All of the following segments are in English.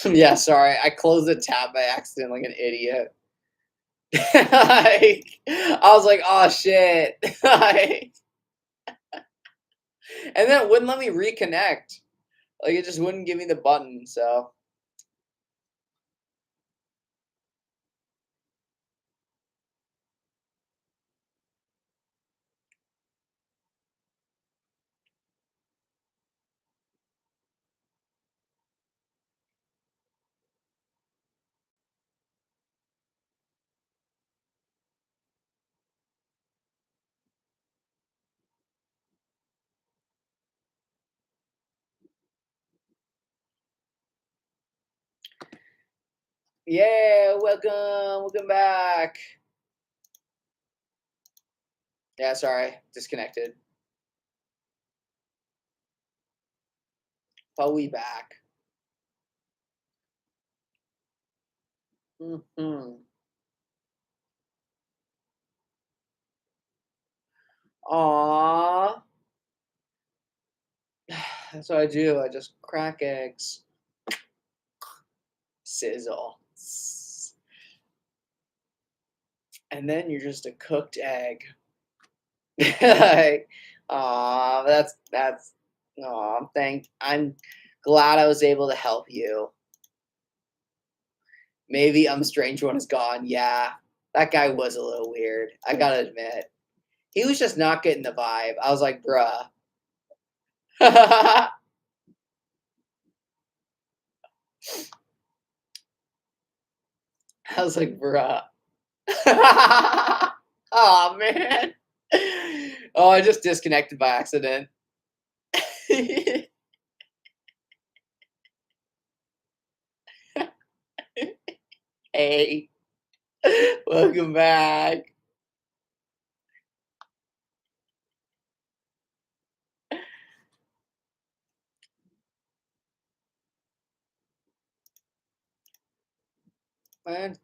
Yeah, sorry. I closed the tab by accident like an idiot. Like, I was like, "Oh shit." Like, and then it wouldn't let me reconnect. Like it just wouldn't give me the button, so yeah, welcome back. Yeah, sorry, disconnected. But we back. Mhm. Aw. That's what I do. I just crack eggs. Sizzle. And then you're just a cooked egg. Like, aw, that's aw, I'm glad I was able to help you. Maybe Strange One is gone. Yeah. That guy was a little weird. I gotta admit. He was just not getting the vibe. I was like, bruh. I was like, bruh. Oh man. Oh, I just disconnected by accident. Hey, welcome back.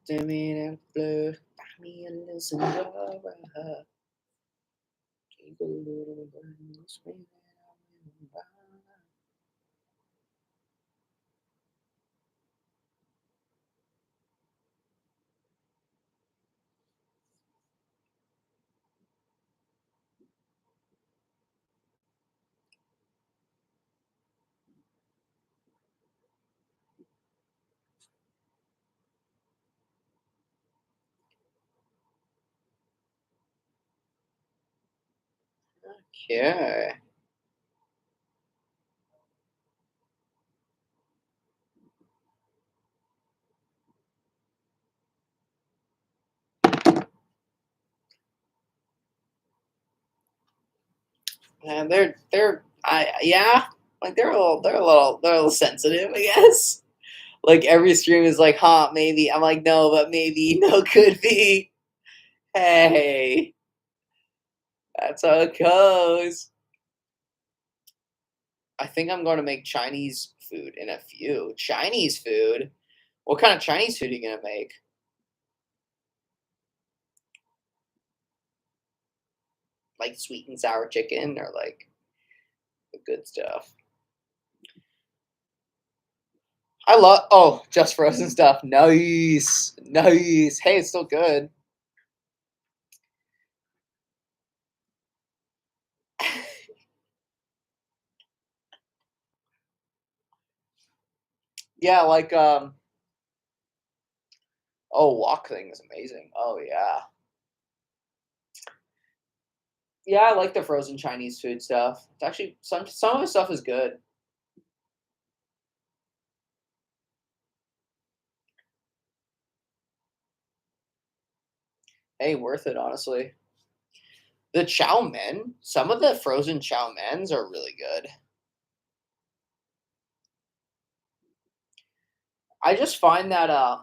Devin blue. Buy me a little Cinderella. Take a little burn, swing it around. Okay. And yeah, like they're a little sensitive, I guess. Like every stream is like, huh, maybe. I'm like, no, but maybe, no, could be. Hey, that's how it goes. I think I'm going to make Chinese food in a few. Chinese food? What kind of Chinese food are you going to make? Like sweet and sour chicken or like the good stuff? Just frozen stuff. Nice. Nice. Hey, it's still good. Yeah, like, oh, wok thing is amazing. Oh, yeah. Yeah, I like the frozen Chinese food stuff. It's actually some of the stuff is good. Hey, worth it, honestly. The chow mein, some of the frozen chow meins are really good. I just find that I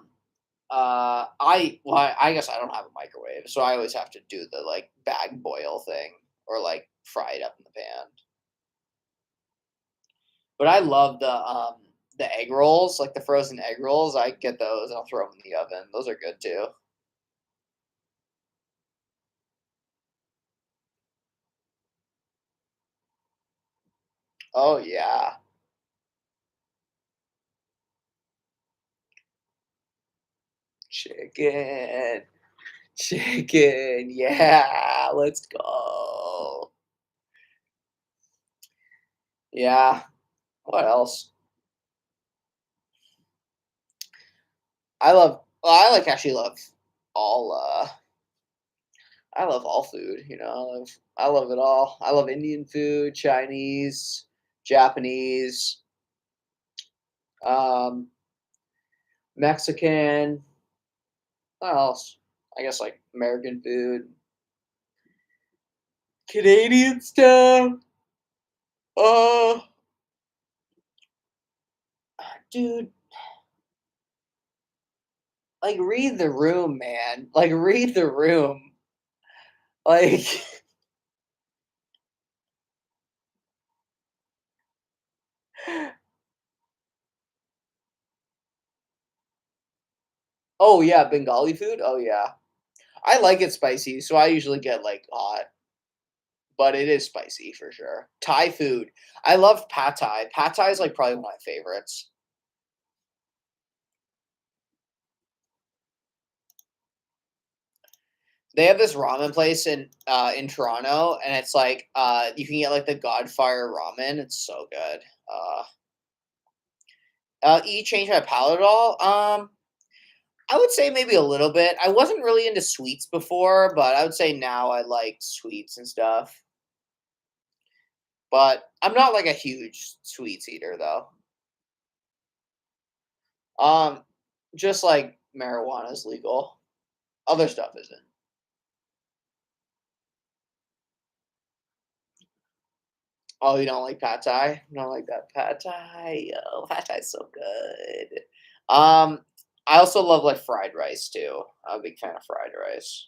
guess I don't have a microwave, so I always have to do the like bag boil thing or like fry it up in the pan. But I love the egg rolls, like the frozen egg rolls. I get those and I'll throw them in the oven. Those are good too. Oh yeah. Chicken. Chicken. Yeah, let's go. Yeah. What else? I like actually love all I love all food, I love it all. I love Indian food, Chinese, Japanese, um, Mexican, what else? I guess like American food, Canadian stuff. Oh, dude, like read the room, man. Like read the room. Like oh yeah, Bengali food? Oh yeah. I like it spicy, so I usually get like hot, but it is spicy for sure. Thai food. I love pad thai. Pad thai is like probably one of my favorites. They have this ramen place in Toronto, and it's like you can get like the Godfire ramen. It's so good. You change my palate at all? I would say maybe a little bit. I wasn't really into sweets before, but I would say now I like sweets and stuff. But I'm not like a huge sweets eater though. Um, just like marijuana is legal, other stuff isn't. Oh, you don't like pad thai? You don't like that pad thai? Yo, pad thai is so good. Um, I also love like fried rice too. I'm a big fan of fried rice.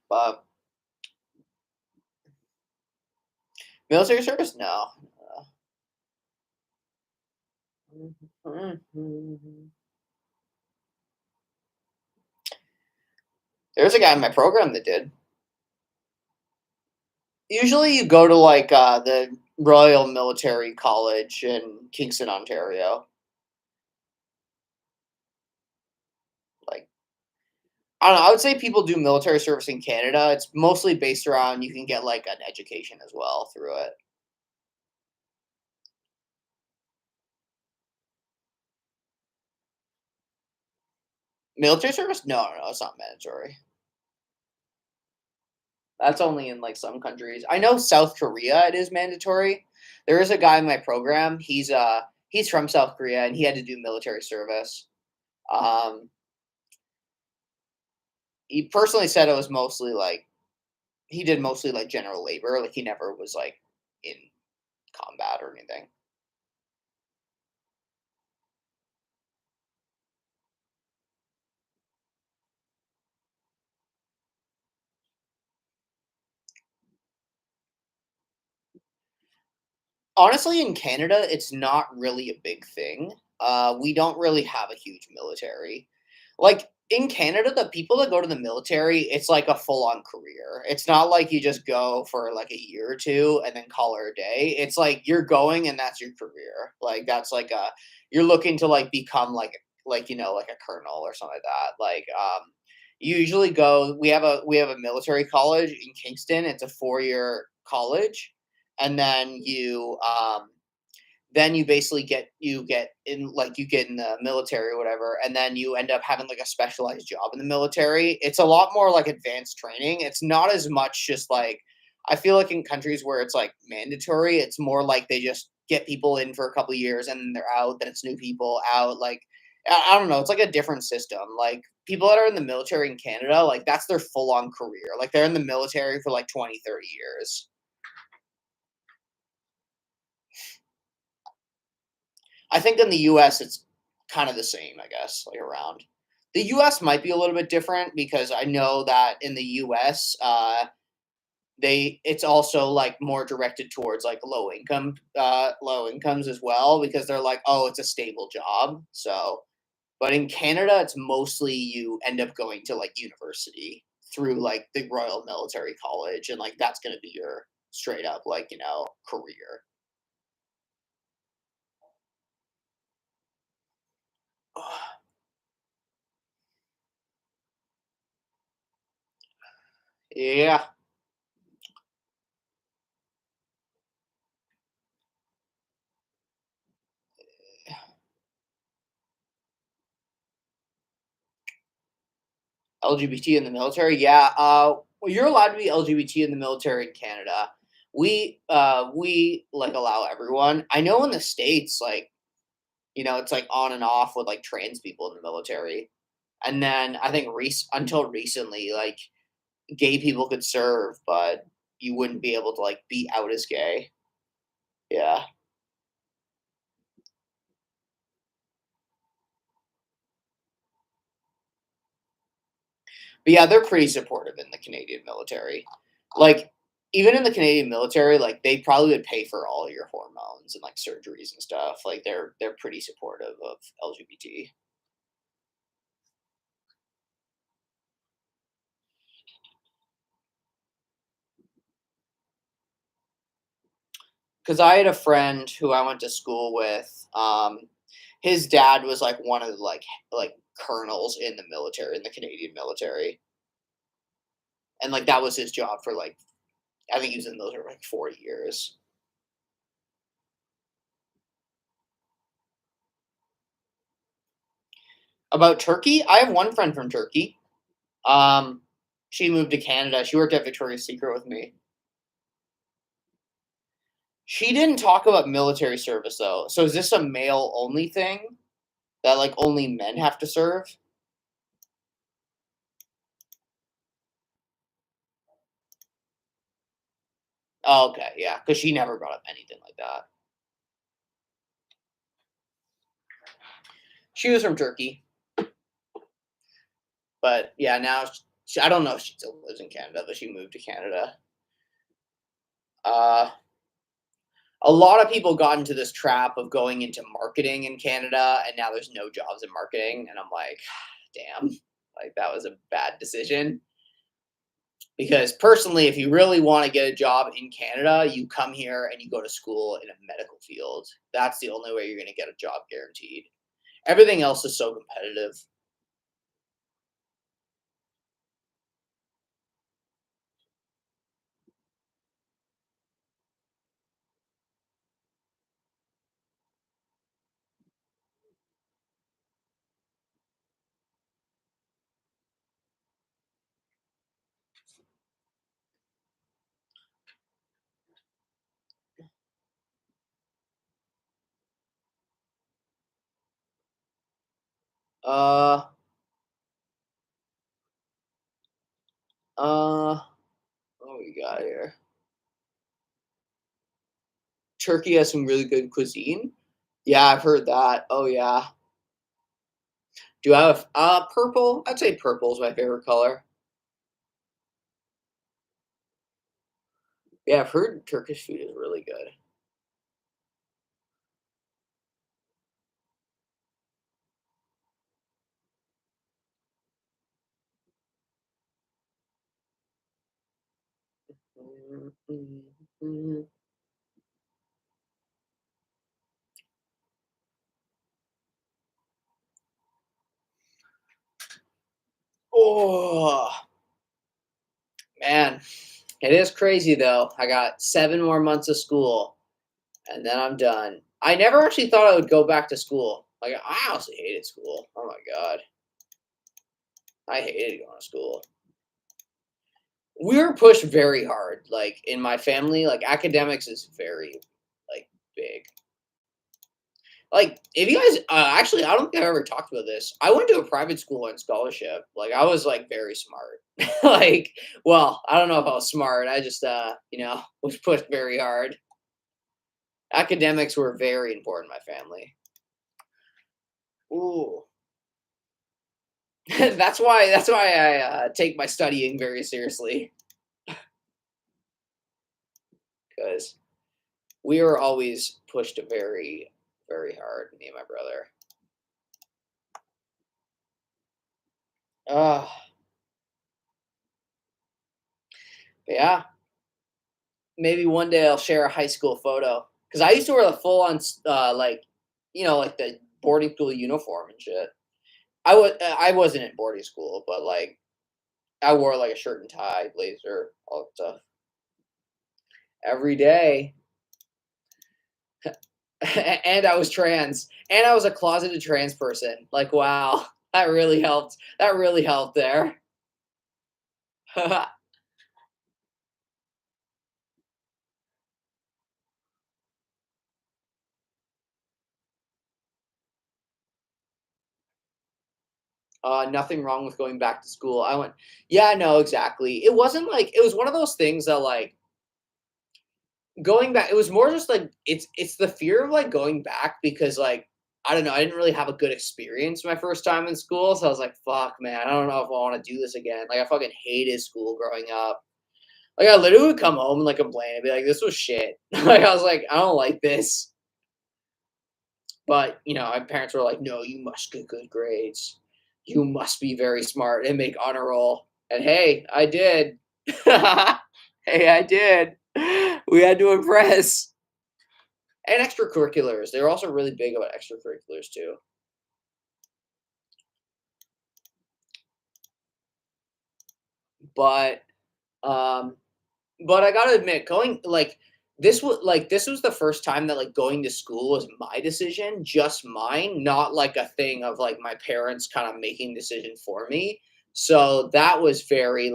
But military service, no. There's a guy in my program that did. Usually, you go to like the Royal Military College in Kingston, Ontario. Like I don't know. I would say people do military service in Canada. It's mostly based around you can get like an education as well through it. Military service? No, no, it's not mandatory. That's only in like some countries. I know South Korea it is mandatory. There is a guy in my program. He's from South Korea and he had to do military service. Um, he personally said it was mostly like he did mostly like general labor. Like he never was like in combat or anything. Honestly, in Canada, it's not really a big thing. We don't really have a huge military. Like in Canada, the people that go to the military, it's like a full on career. It's not like you just go for like a year or two and then call it a day. It's like you're going and that's your career. Like that's like a you're looking to like become like like a colonel or something like that. Like you usually go we have a military college in Kingston. It's a 4-year college and then you basically get in the military or whatever, and then you end up having like a specialized job in the military. It's a lot more like advanced training. It's not as much just like I feel like in countries where it's like mandatory, it's more like they just get people in for a couple of years and then they're out, then it's new people out. Like I don't know, it's like a different system. Like people that are in the military in Canada, like that's their full on career. Like they're in the military for like 20, 30 years. I think in the US, it's kind of the same, I guess, like around. The US might be a little bit different because I know that in the US, it's also like more directed towards like low incomes as well because they're like, oh, it's a stable job. So, but in Canada, it's mostly you end up going to like university through like the Royal Military College, and like that's going to be your straight up like career. Yeah. LGBT in the military? Yeah. Well, you're allowed to be LGBT in the military in Canada. We like allow everyone. I know in the States, like, it's like on and off with like trans people in the military. And then I think until recently, like gay people could serve, but you wouldn't be able to like be out as gay. Yeah. But yeah, they're pretty supportive in the Canadian military. Like, even in the Canadian military, like they probably would pay for all your hormones and like surgeries and stuff. Like they're pretty supportive of LGBT. Because I had a friend who I went to school with. His dad was like one of the like colonels in the military, in the Canadian military, and like that was his job for like, I think he was in those for like 4 years. About Turkey, I have one friend from Turkey. Um, she moved to Canada. She worked at Victoria's Secret with me. She didn't talk about military service though. So is this a male only thing that like only men have to serve? Oh, okay, yeah, because she never brought up anything like that. She was from Turkey, but yeah, now I don't know if she still lives in Canada, but she moved to Canada. Uh, a lot of people got into this trap of going into marketing in Canada, and now there's no jobs in marketing, and I'm like, damn, like that was a bad decision. Because personally, if you really want to get a job in Canada, you come here and you go to school in a medical field. That's the only way you're going to get a job guaranteed. Everything else is so competitive. Uh, what we got here? Turkey has some really good cuisine. Yeah, I've heard that. Oh yeah. Do I have purple? I'd say purple is my favorite color. Yeah, I've heard Turkish food is really good. Mm, mm, mm. Oh man, it is crazy though. I got 7 more months of school, and then I'm done. I never actually thought I would go back to school. Like I honestly hated school. Oh my god, I hated going to school. We were pushed very hard. Like in my family, like academics is very like big. Like if you guys actually, I don't think I've ever talked about this. I went to a private school on scholarship. Like I was like very smart. Like, well, I don't know if I was smart. I just was pushed very hard. Academics were very important in my family. Ooh. That's why I take my studying very seriously, because we were always pushed very, very hard, me and my brother. Uh, yeah, maybe one day I'll share a high school photo, because I used to wear the full on like, like the boarding school uniform and shit. I wasn't in boarding school, but like I wore like a shirt and tie, blazer, all that stuff every day. And I was trans, and I was a closeted trans person. Like, wow, that really helped. That really helped there. Nothing wrong with going back to school. I went, yeah, no, exactly. It wasn't like it was one of those things that like going back. It was more just like it's the fear of like going back because like I don't know. I didn't really have a good experience my first time in school, so I was like, fuck, man, I don't know if I want to do this again. Like I fucking hated school growing up. Like I literally would come home and like complain and be like, "This was shit." Like I was like, "I don't like this." But my parents were like, "No, you must get good grades. You must be very smart and make honor roll." And hey, I did. Hey, I did. We had to impress. And extracurriculars. They were also really big about extracurriculars too. But um But I gotta admit, going like this was the first time that like going to school was my decision, just mine, not like a thing of like my parents kind of making decision for me. So that was very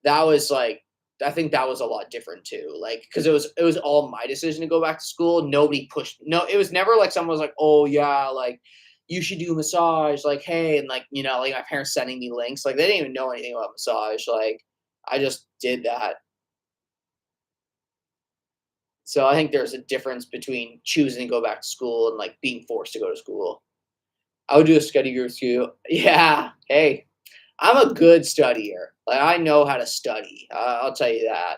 that was like I think that was a lot different too. Like because it was all my decision to go back to school. Nobody pushed. No, it was never like someone was like, oh yeah, like you should do massage. Like hey, and like like my parents sending me links. Like they didn't even know anything about massage. Like I just did that. So I think there's a difference between choosing to go back to school and like being forced to go to school. I would do a study group too. Yeah. Hey, I'm a good studier. Like I know how to study. I'll tell you that.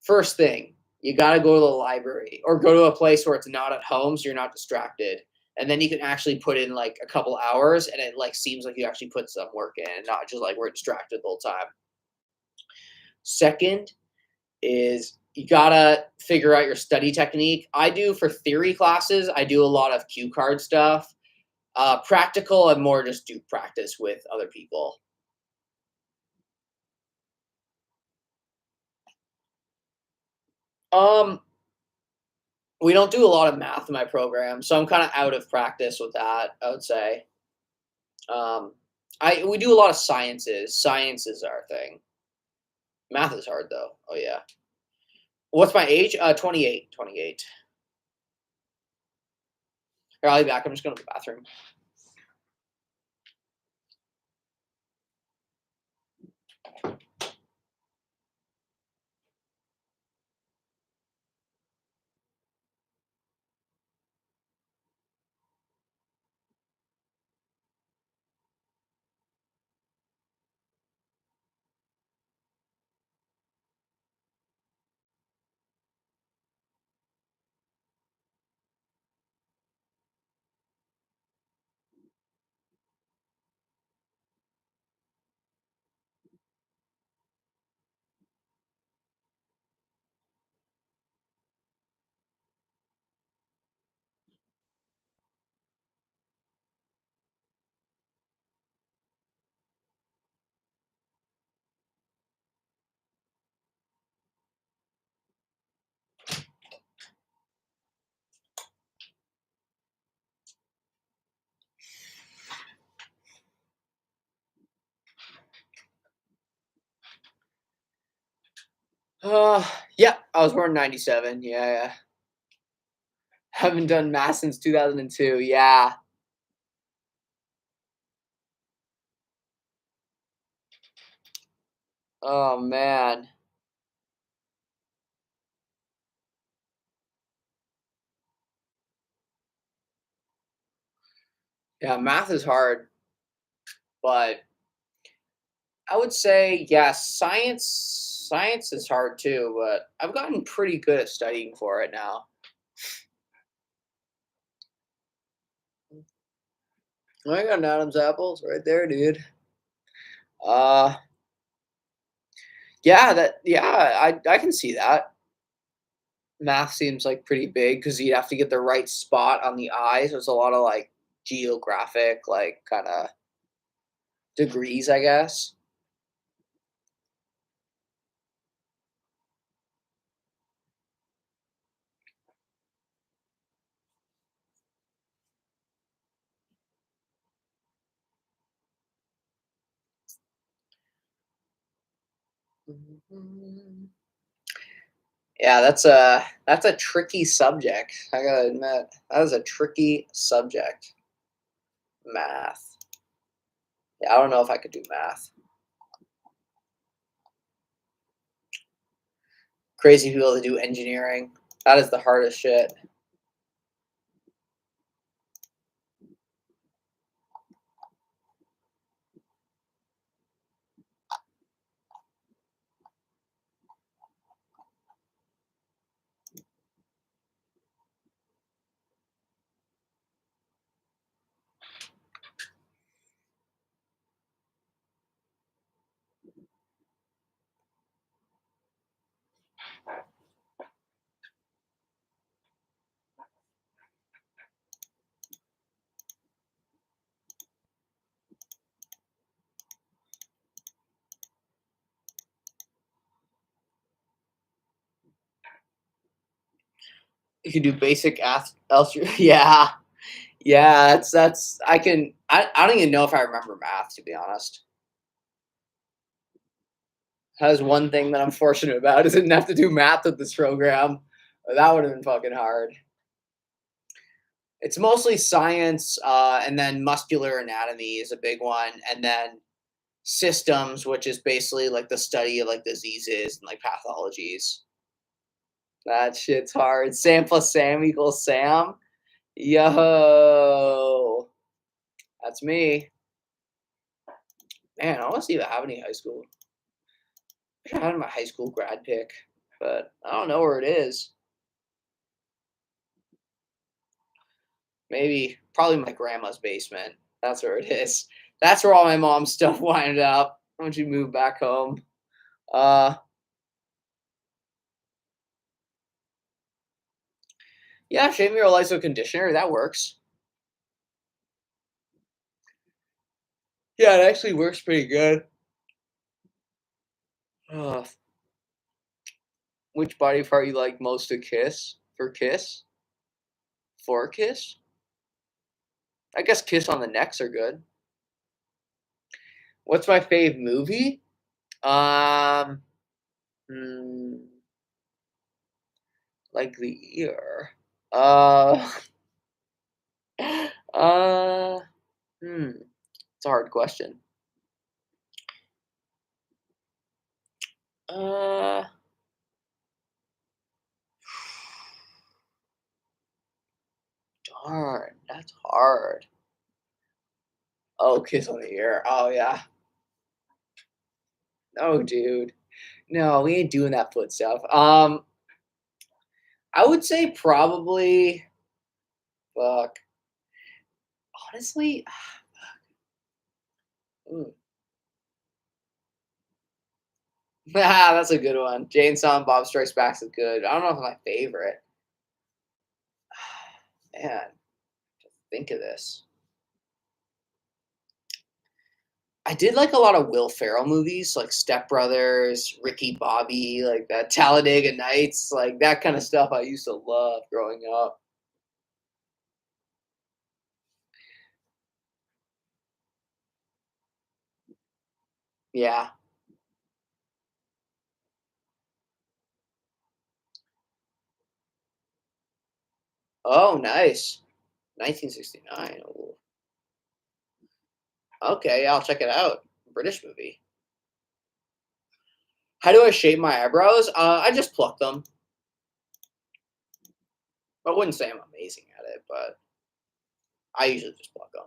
First thing, you got to go to the library or go to a place where it's not at home so you're not distracted. And then you can actually put in like a couple hours and it like seems like you actually put some work in and not just like we're distracted the whole time. Second is you gotta figure out your study technique. I do for theory classes, I do a lot of cue card stuff. Practical, I more just do practice with other people. Um, we don't do a lot of math in my program, so I'm kind of out of practice with that. I would say. Um, I we do a lot of sciences. Science is our thing. Math is hard though. Oh yeah. What's my age? 28. 28. Here, I'll be back. I'm just going to the bathroom. Uh, yeah, I was born in '97. Yeah, yeah. Haven't done math since 2002. Yeah. Oh man. Yeah, math is hard, but I would say yes, science is hard too, but I've gotten pretty good at studying for it now. I got an Adam's apples right there, dude. Uh yeah, I can see that. Math seems like pretty big because you'd have to get the right spot on the eye. So it's a lot of like geographic, like kind of degrees, I guess. Yeah, that's a tricky subject. I gotta admit, that is a tricky subject. Math. Yeah, I don't know if I could do math. Crazy people that do engineering. That is the hardest shit. You can do basic algebra. Yeah, yeah. That's. I can. I don't even know if I remember math, to be honest. That is one thing that I'm fortunate about is I didn't have to do math with this program. That would have been fucking hard. It's mostly science, and then muscular anatomy is a big one, and then systems, which is basically like the study of like diseases and like pathologies. That shit's hard. Sam plus Sam equals Sam. Yo, that's me. Man, I want to see if I have any high school. I had my high school grad pick, but I don't know where it is. Maybe, probably my grandma's basement. That's where it is. That's where all my mom's stuff winded up when she moved back home. Uh, yeah, shave me or liso conditioner. That works. Yeah, it actually works pretty good. Uh, which body part you like most to kiss? For kiss? For kiss? I guess kiss on the necks are good. What's my fave movie? Um, hmm, like the year. Uh, uh, it's a hard question. Uh, darn, that's hard. Oh, kiss on the ear. Oh yeah. No, dude. No, we ain't doing that foot stuff. I would say probably. Fuck. Honestly, mm. That's a good one. Jane Silent Bob Strikes Back is good. I don't know if it's my favorite. Man, think of this. I did like a lot of Will Ferrell movies, like Step Brothers, Ricky Bobby, like that Talladega Nights, like that kind of stuff. I used to love growing up. Yeah. Oh, nice. 1969. Ooh. Okay, I'll check it out. British movie. How do I shape my eyebrows? I just pluck them. I wouldn't say I'm amazing at it, but I usually just pluck them.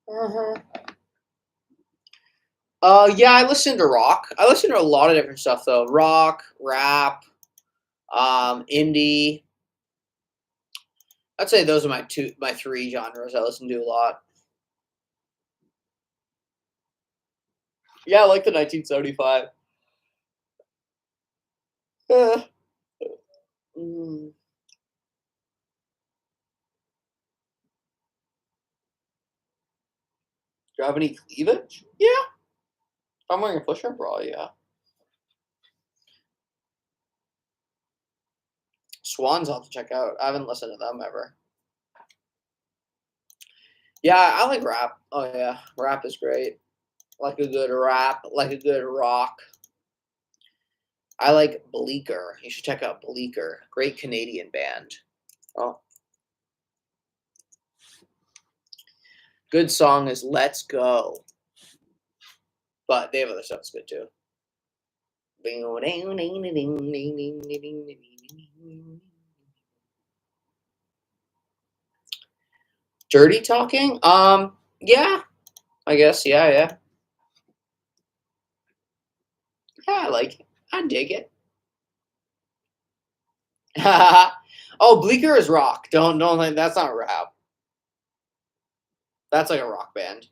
Uh-huh. Yeah, I listen to rock. I listen to a lot of different stuff though. Rock, rap, indie. I'd say those are my three genres I listen to a lot. Yeah, I like the 1975. Uh, mm. Do you have any cleavage? Yeah. If I'm wearing a push-up bra, yeah. Swans I'll have to check out. I haven't listened to them ever. Yeah, I like rap. Oh yeah, rap is great. Like a good rap, like a good rock. I like Bleecker. You should check out Bleecker. Great Canadian band. Oh, good song is "Let's Go," but they have other stuff that's good too. Dirty talking? Yeah, I guess. Yeah, yeah. Yeah, I like it. I dig it. Oh, Bleecker is rock. Don't like that's not rap. That's like a rock band.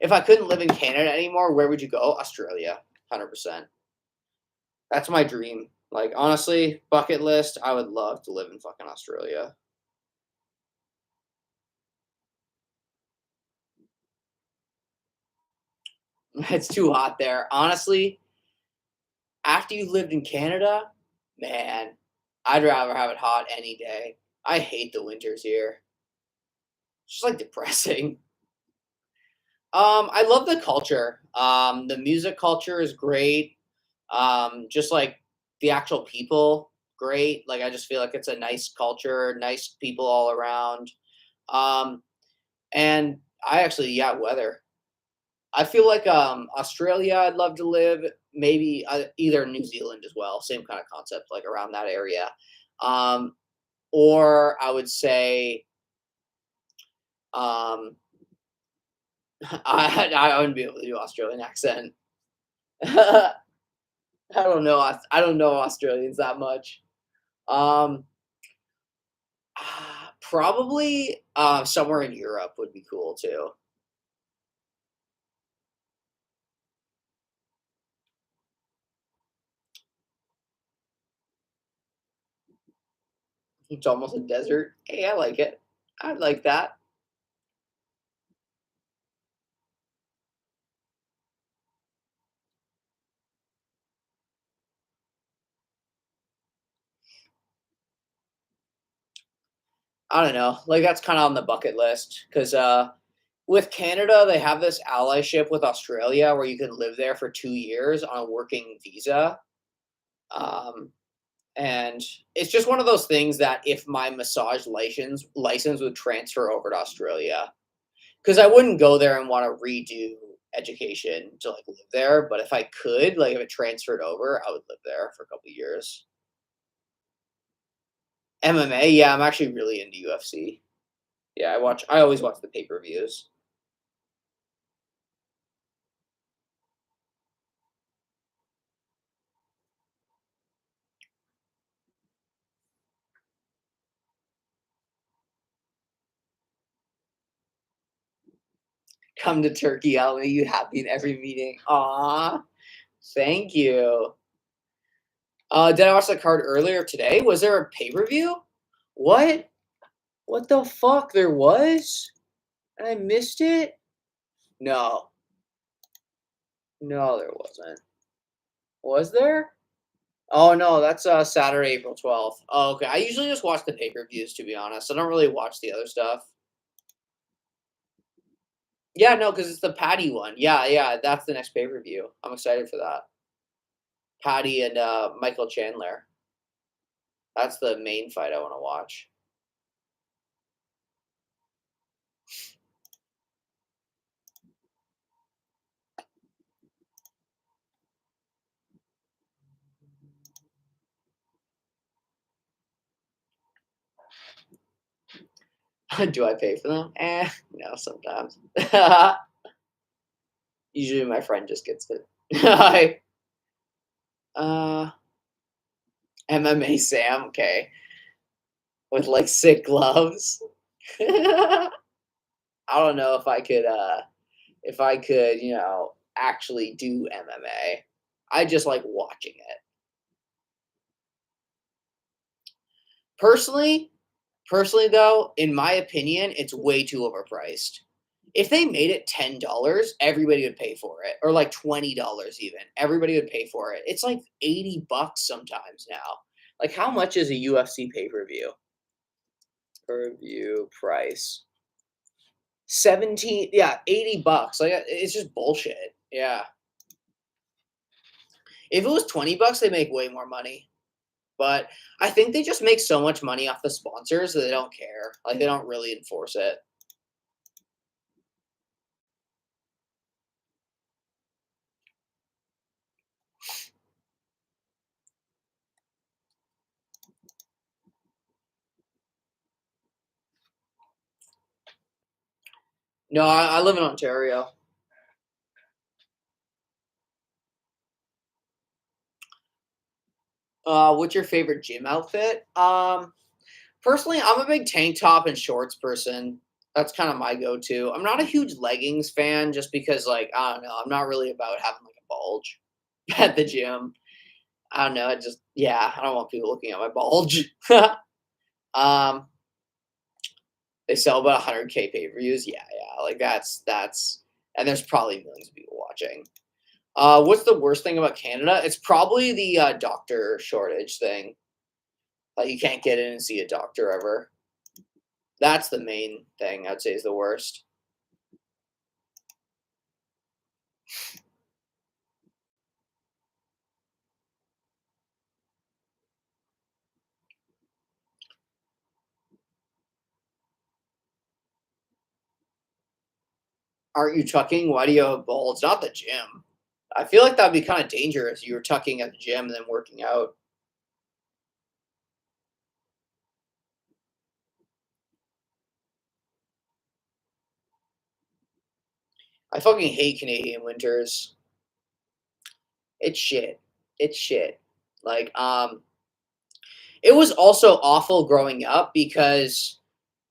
If I couldn't live in Canada anymore, where would you go? Australia, 100%. That's my dream. Like honestly, bucket list. I would love to live in fucking Australia. It's too hot there. Honestly, after you lived in Canada, man, I'd rather have it hot any day. I hate the winters here. It's just like depressing. I love the culture. The music culture is great. Just like the actual people, great. Like I just feel like it's a nice culture, nice people all around. Um, and I actually, yeah, weather. I feel like Australia, I'd love to live. Maybe either New Zealand as well. Same kind of concept, like around that area. Um, or I would say um, I wouldn't be able to do Australian accent. I don't know. I don't know Australians that much. Um, probably somewhere in Europe would be cool too. It's almost a desert. Hey, I like it. I like that. I don't know. Like that's kind of on the bucket list because with Canada they have this allyship with Australia where you can live there for 2 years on a working visa. Um, and it's just one of those things that if my massage license would transfer over to Australia, because I wouldn't go there and want to redo education to like live there. But if I could, like if it transferred over, I would live there for a couple of years. MMA, yeah, I'm actually really into UFC. Yeah, I always watch the pay-per-views. Come to Turkey, I'll make you happy in every meeting. Aw, thank you. Did I watch the card earlier today? Was there a pay-per-view? What? What the fuck? There was? And I missed it? No. No, there wasn't. Was there? Oh no, that's Saturday, April 12th. Oh, okay. I usually just watch the pay-per-views to be honest. I don't really watch the other stuff. Yeah, no, because it's the Patty one. Yeah, yeah, that's the next pay-per-view. I'm excited for that. Patty and Michael Chandler. That's the main fight I want to watch. Do I pay for them? No, sometimes. Usually my friend just gets it. I, uh, MMA Sam, okay, with like sick gloves. I don't know if I could, actually do MMA. I just like watching it. Personally, personally though, in my opinion, it's way too overpriced. If they made it $10, everybody would pay for it, or like $20 even. Everybody would pay for it. It's like $80 sometimes now. Like how much is a UFC pay-per-view? Per-view price. 17, yeah, $80. Like it's just bullshit. Yeah. If it was $20, they make way more money. But I think they just make so much money off the sponsors that they don't care. Like they don't really enforce it. No, I live in Ontario. What's your favorite gym outfit? Personally, I'm a big tank top and shorts person. That's kind of my go-to. I'm not a huge leggings fan just because, like, I don't know, I'm not really about having like a bulge at the gym. I don't know. Yeah, I don't want people looking at my bulge. um, they sell about 100K pay-per-views. Yeah, yeah, like and there's probably millions of people watching. What's the worst thing about Canada? It's probably the doctor shortage thing. Like you can't get in and see a doctor ever. That's the main thing I'd say is the worst. Aren't you tucking? Why do you have a bowl? It's not the gym. I feel like that'd be kind of dangerous. You were tucking at the gym and then working out. I fucking hate Canadian winters. It's shit. It's shit. Like, it was also awful growing up because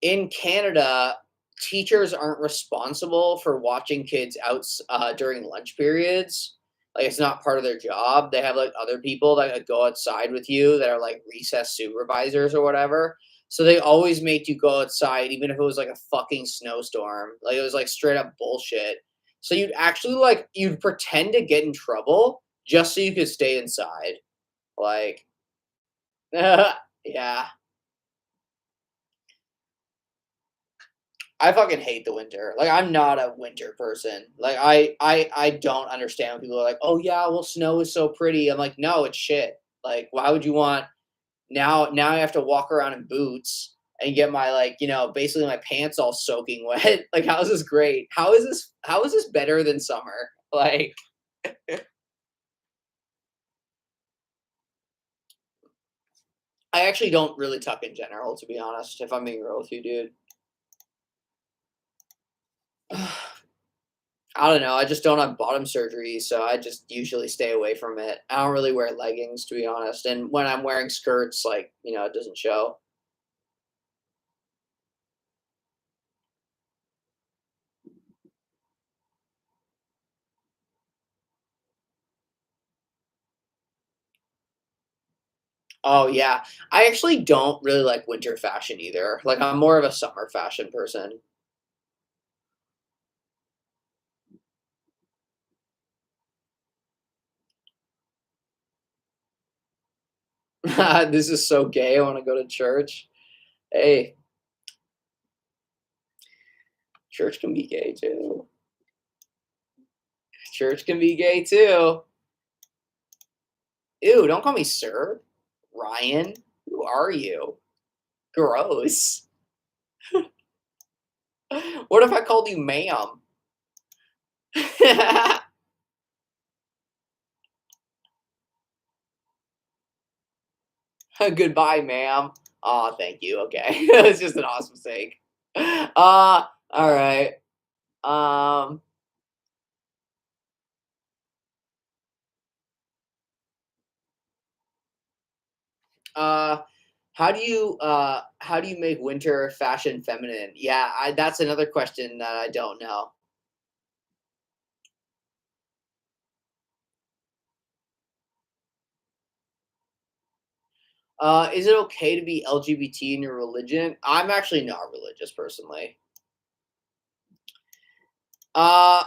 in Canada, teachers aren't responsible for watching kids out during lunch periods. Like it's not part of their job. They have like other people that go outside with you that are like recess supervisors or whatever. So they always make you go outside, even if it was like a fucking snowstorm. Like it was like straight up bullshit. So you'd actually like you'd pretend to get in trouble just so you could stay inside. Like, yeah. I fucking hate the winter. Like I'm not a winter person. Like I don't understand when people are like, "Oh yeah, well snow is so pretty." I'm like, "No, it's shit." Like why would you want now I have to walk around in boots and get my like, basically my pants all soaking wet. Like how is this great? How is this better than summer? Like I actually don't really tuck in general to be honest, if I'm being real with you, dude. I don't know. I just don't have bottom surgery, so I just usually stay away from it. I don't really wear leggings, to be honest. And when I'm wearing skirts, like, it doesn't show. Oh, yeah. I actually don't really like winter fashion either. Like, I'm more of a summer fashion person. This is so gay. I want to go to church. Hey, church can be gay too. Church can be gay too. Ew, don't call me sir. Ryan, who are you? Gross. What if I called you ma'am? Goodbye, ma'am. Aw, thank you. Okay. It's just an awesome mistake. All right. Um, uh, how do you make winter fashion feminine? Yeah, that's another question that I don't know. Is it okay to be LGBT in your religion? I'm actually not religious personally. Uh,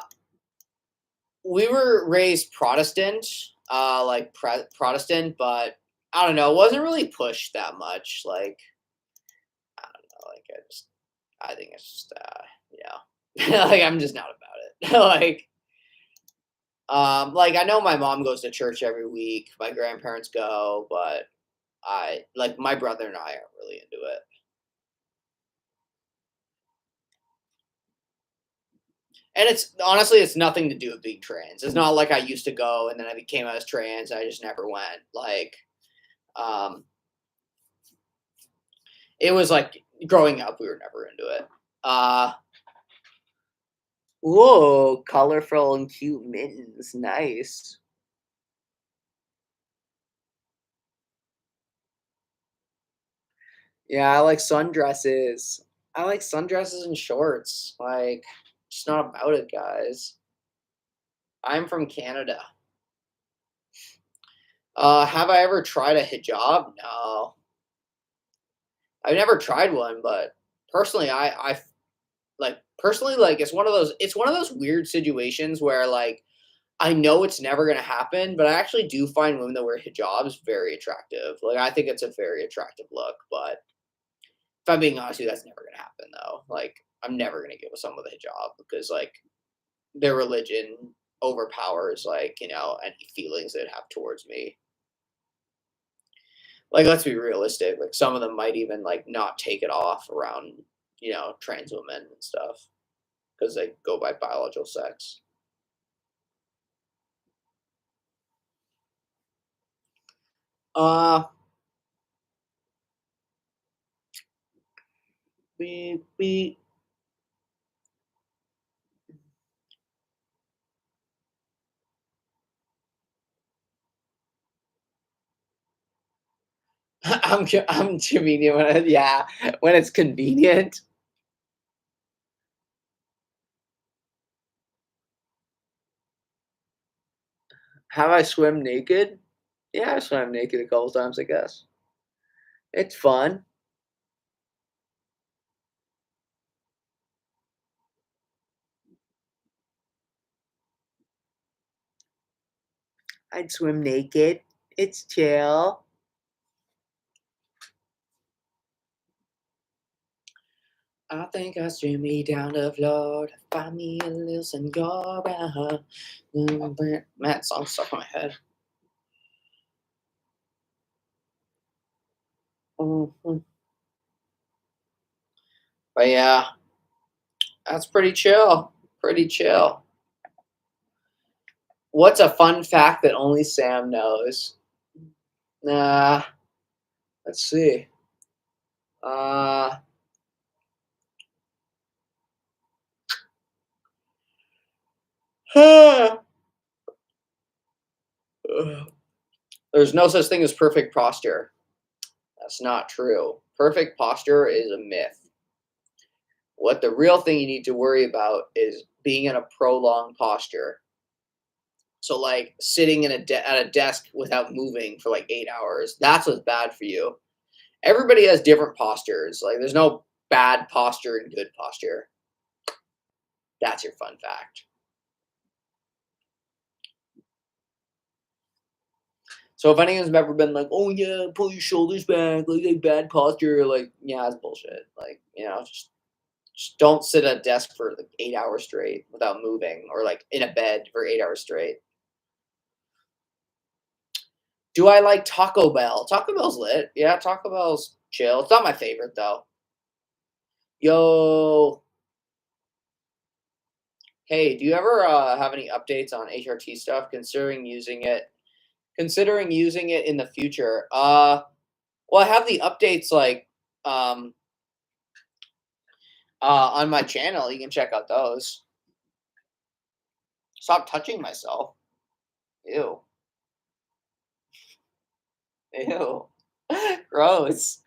we were raised Protestant, like Protestant, but I don't know, it wasn't really pushed that much. Like, I don't know, like I think it's just, like I'm just not about it. Like I know my mom goes to church every week, my grandparents go, but my brother and I aren't really into it. And it's honestly, it's nothing to do with being trans. It's not like I used to go and then I became as trans. I just never went. Um, it was like growing up, we were never into it. Uh, whoa, colorful and cute mittens, nice. Yeah, I like sundresses. I like sundresses and shorts. Like, just not about it, guys. I'm from Canada. Have I ever tried a hijab? No, I've never tried one, but personally, personally, it's one of those weird situations where like I know it's never gonna happen, but I actually do find women that wear hijabs very attractive. Like I think it's a very attractive look, but if I'm being honest with you, that's never gonna happen though. Like I'm never gonna get with someone with a hijab because like their religion overpowers like, any feelings they'd have towards me. Like let's be realistic. Like some of them might even like not take it off around, trans women and stuff because they go by biological sex. Uh, we I'm convenient when when it's convenient. Have I swim naked? Yeah, I swam naked a couple times, I guess. It's fun. I'd swim naked. It's chill. I think I'll swim me down the floor to find me a little senora. Man, that song's stuck in my head. Mhm. But yeah, that's pretty chill. Pretty chill. What's a fun fact that only Sam knows? Nah, let's see. Uh, there's no such thing as perfect posture. That's not true. Perfect posture is a myth. What the real thing you need to worry about is being in a prolonged posture. So, like sitting at a desk without moving for like 8 hours. That's what's bad for you. Everybody has different postures. Like, there's no bad posture and good posture. That's your fun fact. So if anyone's ever been like, "Oh yeah, pull your shoulders back," like bad posture, like yeah, that's bullshit. Like just don't sit at a desk for like 8 hours straight without moving, or like in a bed for 8 hours straight. Do I like Taco Bell? Taco Bell's lit. Yeah, Taco Bell's chill. It's not my favorite though. Yo, hey, do you ever have any updates on HRT stuff? Considering using it in the future. Well, I have the updates like um On my channel, you can check out those. Stop touching myself. Ew. Ew. Gross.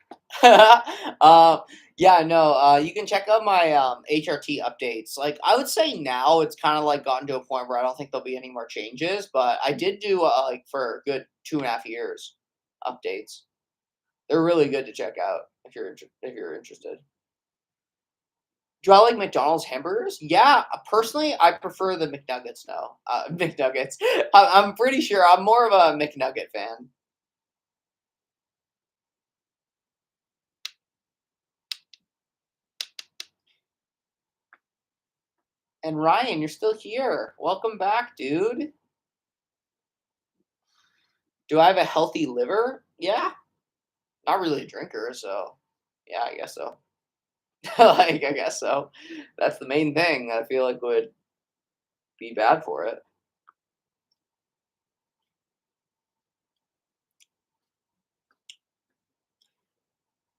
Yeah, no, you can check out my HRT updates. Like, I would say now it's kind of like gotten to a point where I don't think there'll be any more changes, but I did do like for a good 2.5 years updates. They're really good to check out if you're interested. Do I like McDonald's hamburgers? Yeah, personally, I prefer the McNuggets now. McNuggets. I'm pretty sure I'm more of a McNugget fan. And Ryan, you're still here. Welcome back, dude. Do I have a healthy liver? Yeah. Not really a drinker, so yeah, I guess so. Like, I guess so. That's the main thing I feel like would be bad for it.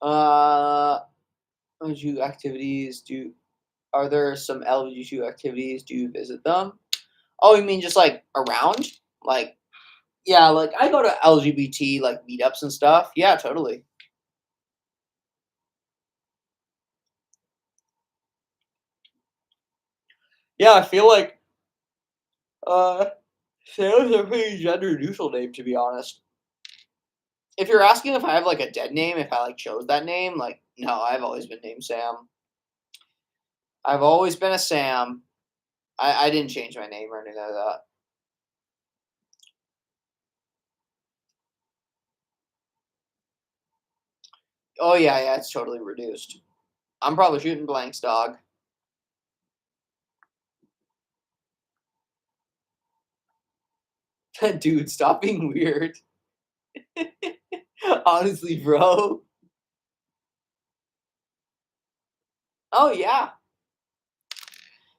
Uh, LGBTQ activities are there some LGBTQ activities? Do you visit them? Oh, you mean just like around? Like, yeah, like I go to LGBT like meetups and stuff. Yeah, totally. Yeah, I feel like uh Sam's a pretty gender neutral name to be honest. If you're asking if I have like a dead name, if I like chose that name, like no, I've always been named Sam. I've always been a Sam. I didn't change my name or anything like that. Oh yeah, yeah, it's totally reduced. I'm probably shooting blanks, dog. Dude, stop being weird. Honestly, bro. Oh yeah.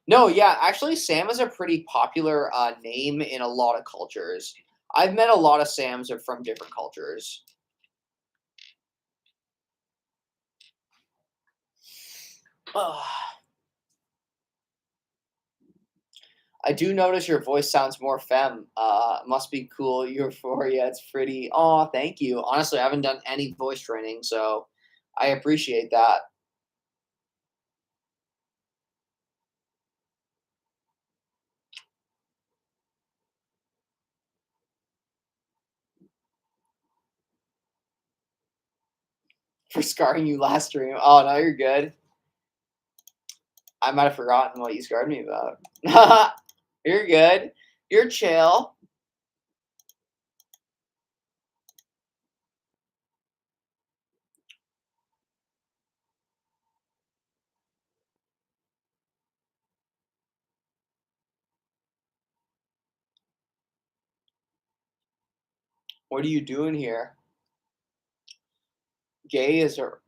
No, yeah, actually Sam is a pretty popular name in a lot of cultures. I've met a lot of Sams are from different cultures. Ugh. I do notice your voice sounds more femme. Must be cool. Euphoria, it's pretty. Oh, thank you. Honestly, I haven't done any voice training, so I appreciate that. For scarring you last stream. Oh no, you're good. I might have forgotten what you scarred me about. You're good. You're chill. What are you doing here? Gay is her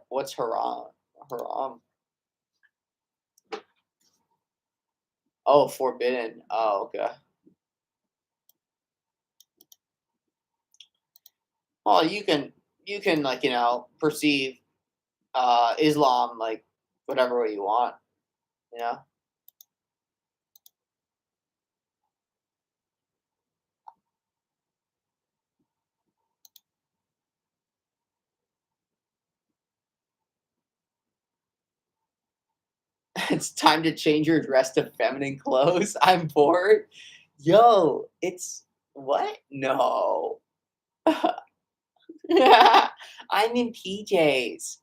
what's haram? Haram. Oh, forbidden. Oh, okay. Well, you can like, perceive Islam like whatever way you want, you know? It's time to change your dress to feminine clothes. I'm bored. Yo, it's what? No. I'm in PJs.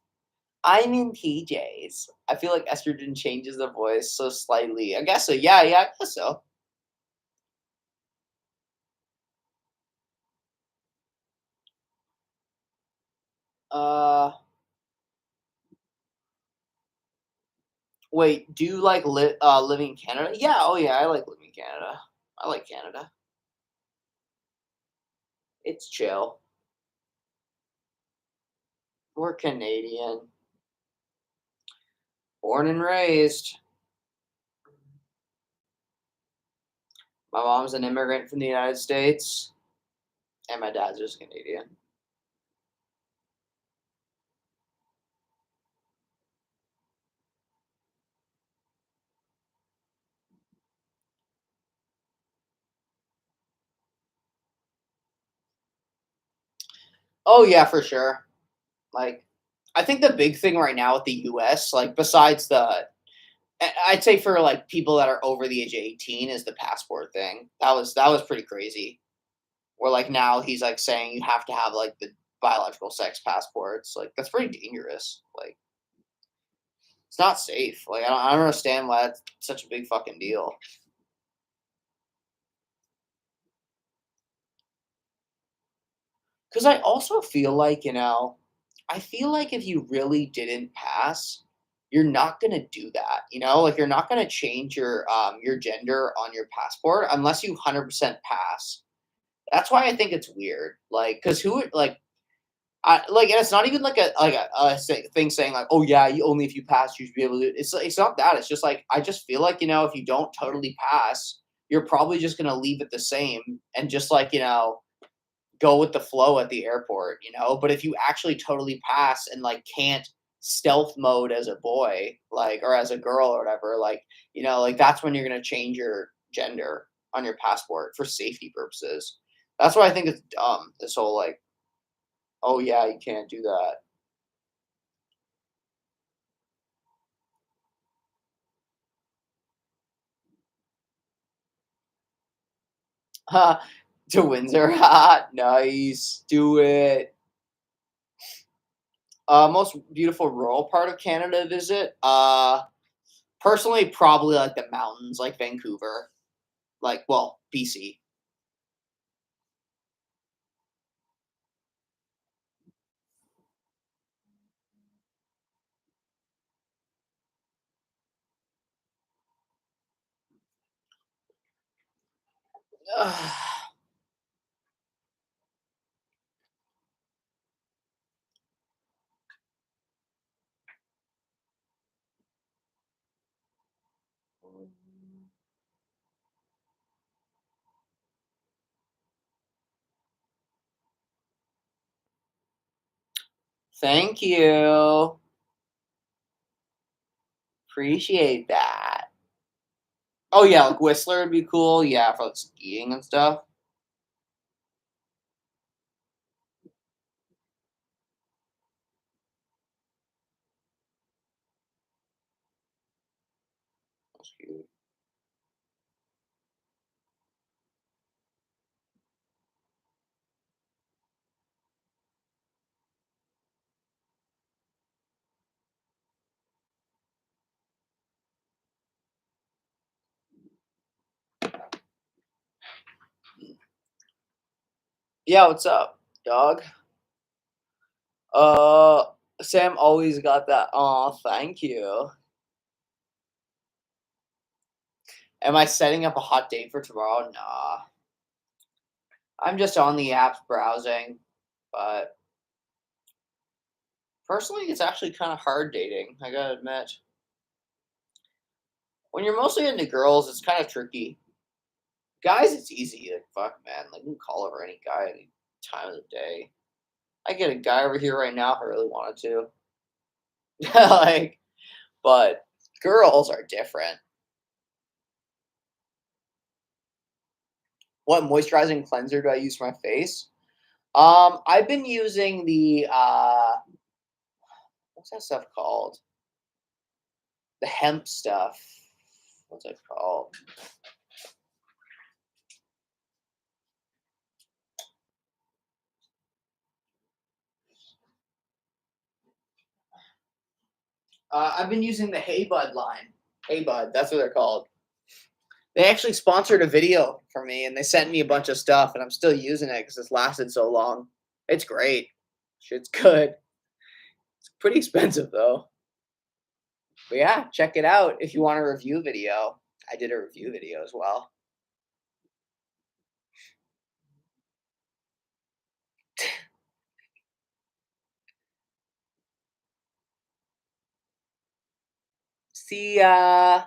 I'm in PJs. I feel like estrogen changes the voice so slightly. I guess so. Yeah, yeah, I guess so. Uh, wait, do you like living in Canada? Yeah, oh yeah, I like living in Canada. I like Canada. It's chill. We're Canadian. Born and raised. My mom's an immigrant from the United States, and my dad's just Canadian. Oh yeah, for sure. Like, I think the big thing right now with the U.S., like besides I'd say for like people that are over the age of 18 is the passport thing. That was pretty crazy. Where like now he's like saying you have to have like the biological sex passports. Like that's pretty dangerous. Like it's not safe. Like I don't understand why that's such a big fucking deal. Because I also feel like, I feel like if you really didn't pass, you're not gonna do that. Like you're not gonna change your gender on your passport unless you 100% pass. That's why I think it's weird. Like, cause who would like I like, and it's not even like thing saying like, oh yeah, you only if you pass you should be able to. It's not that. It's just like I just feel like if you don't totally pass, you're probably just gonna leave it the same and just like go with the flow at the airport. But if you actually totally pass and like can't stealth mode as a boy, like or as a girl or whatever, like that's when you're gonna change your gender on your passport for safety purposes. That's why I think it's dumb. This whole like, oh yeah, you can't do that. To Windsor, nice, do it. Most beautiful rural part of Canada to visit. Personally, probably like the mountains, like Vancouver, like well, BC. Thank you. Appreciate that. Oh yeah, like Whistler would be cool. Yeah, for like skiing and stuff. That's cute. Yeah, what's up, dog? Uh, Sam always got that. Aw, thank you. Am I setting up a hot date for tomorrow? Nah. I'm just on the apps browsing, but personally, it's actually kind of hard dating. I gotta admit. When you're mostly into girls, it's kind of tricky. Guys, it's easy. Like, fuck, man. Like, you can call over any guy any time of the day. I get a guy over here right now if I really wanted to. like, but girls are different. What moisturizing cleanser do I use for my face? I've been using the what's that stuff called? The hemp stuff. What's it called? I've been using the Hey Bud line. Hey Bud, that's what they're called. They actually sponsored a video for me, and they sent me a bunch of stuff, and I'm still using it because it's lasted so long. It's great. Shit's good. It's pretty expensive though. But yeah, check it out if you want a review video. I did a review video as well. See ya.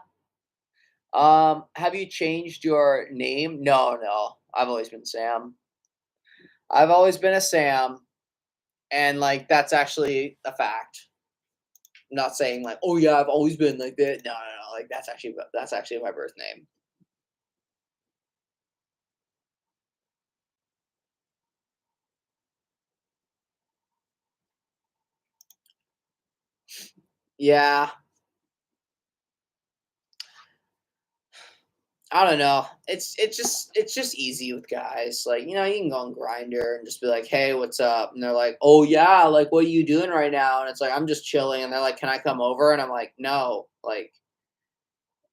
Have you changed your name? No, no. I've always been Sam. I've always been a Sam, and like that's actually a fact. I'm not saying like, oh yeah, I've always been like that. No, no, no. Like that's actually my birth name. Yeah. I don't know. It's just easy with guys. Like, you can go on Grinder and just be like, "Hey, what's up?" And they're like, "Oh yeah, like what are you doing right now?" And it's like, "I'm just chilling." And they're like, "Can I come over?" And I'm like, "No." Like,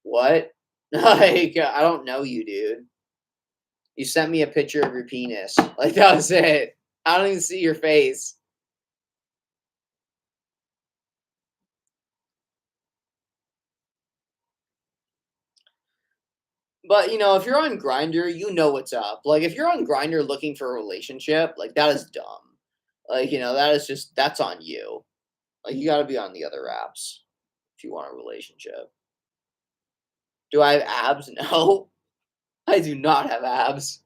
what? Like, I don't know you, dude. You sent me a picture of your penis. Like that was it. I don't even see your face. But if you're on Grinder, you know what's up. Like if you're on Grinder looking for a relationship, like that is dumb. Like, that is just that's on you. Like you got to be on the other apps if you want a relationship. Do I have abs? No. I do not have abs.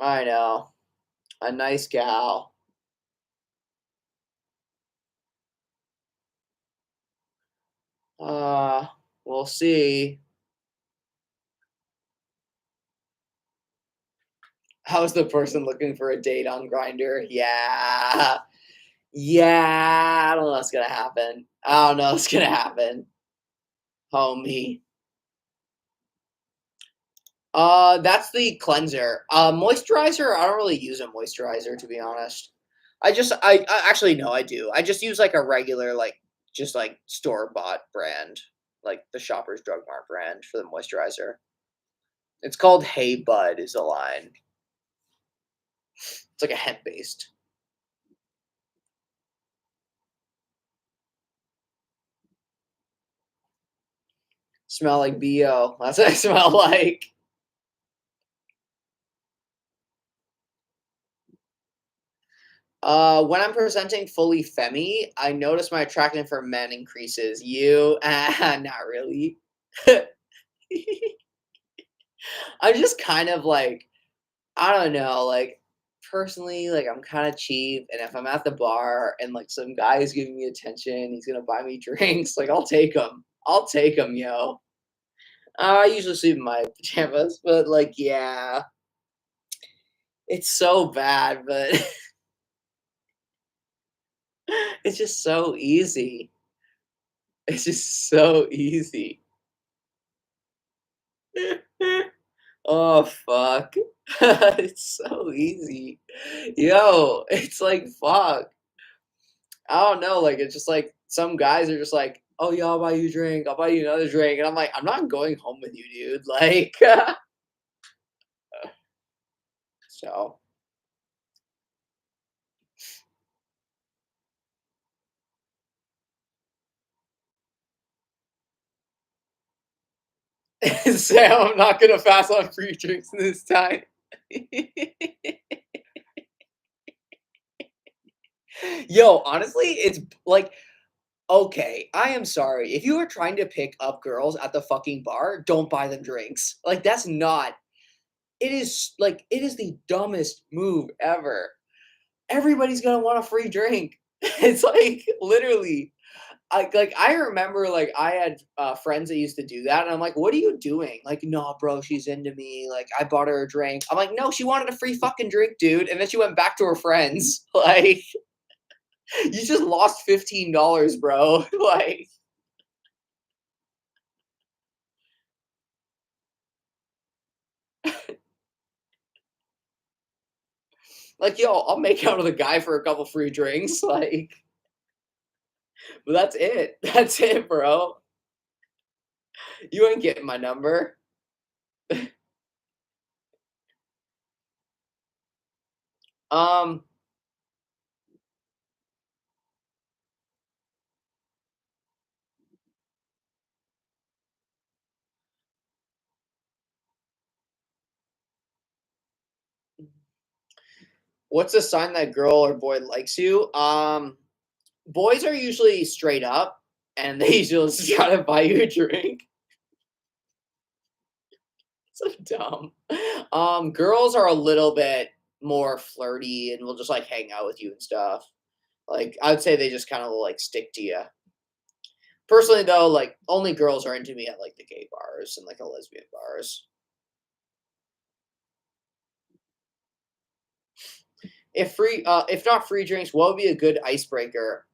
I know. A nice gal. Uh, we'll see. How's the person looking for a date on Grinder? Yeah. Yeah, I don't know what's gonna happen. I don't know what's gonna happen, homie. That's the cleanser. Moisturizer, I don't really use a moisturizer to be honest. I actually no, I do. I just use like a regular just like store bought brand, like the Shoppers Drug Mart brand for the moisturizer. It's called Hey Bud is a line. It's like a hemp based. Smell like BO. That's what I smell like. When I'm presenting fully femmy, I notice my attraction for men increases. You, not really. I'm just kind of like, I don't know, like personally, like I'm kind of cheap, and if I'm at the bar and like some guy is giving me attention, he's gonna buy me drinks. Like I'll take him. I'll take him, yo. I usually sleep in my pajamas, but like, yeah, it's so bad, but it's just so easy. It's just so easy. Oh fuck. It's so easy. Yo, it's like fuck. I don't know, like it's just like some guys are just like, "Oh yeah, I'll buy you a drink, I'll buy you another drink." And I'm like, "I'm not going home with you, dude." Like so Sam, I'm not gonna pass on free drinks this time. Yo, honestly, it's like okay, I am sorry. If you are trying to pick up girls at the fucking bar, don't buy them drinks. Like that's not it is like it is the dumbest move ever. Everybody's gonna want a free drink. It's like literally I remember like I had friends that used to do that, and I'm like, "What are you doing?" Like, "No, bro, she's into me. Like, I bought her a drink." I'm like, "No, she wanted a free fucking drink, dude." And then she went back to her friends. Like, you just lost $15, bro. Like, yo, I'll make out with a guy for a couple free drinks. Like, but that's it. That's it, bro. You ain't getting my number. Um, what's a sign that girl or boy likes you? Boys are usually straight up, and they usually just try to buy you a drink. So dumb. Girls are a little bit more flirty and will just like hang out with you and stuff. Like I would say they just kind of like stick to you. Personally, though, like only girls are into me at like the gay bars and like the lesbian bars. If not free drinks, what would be a good icebreaker?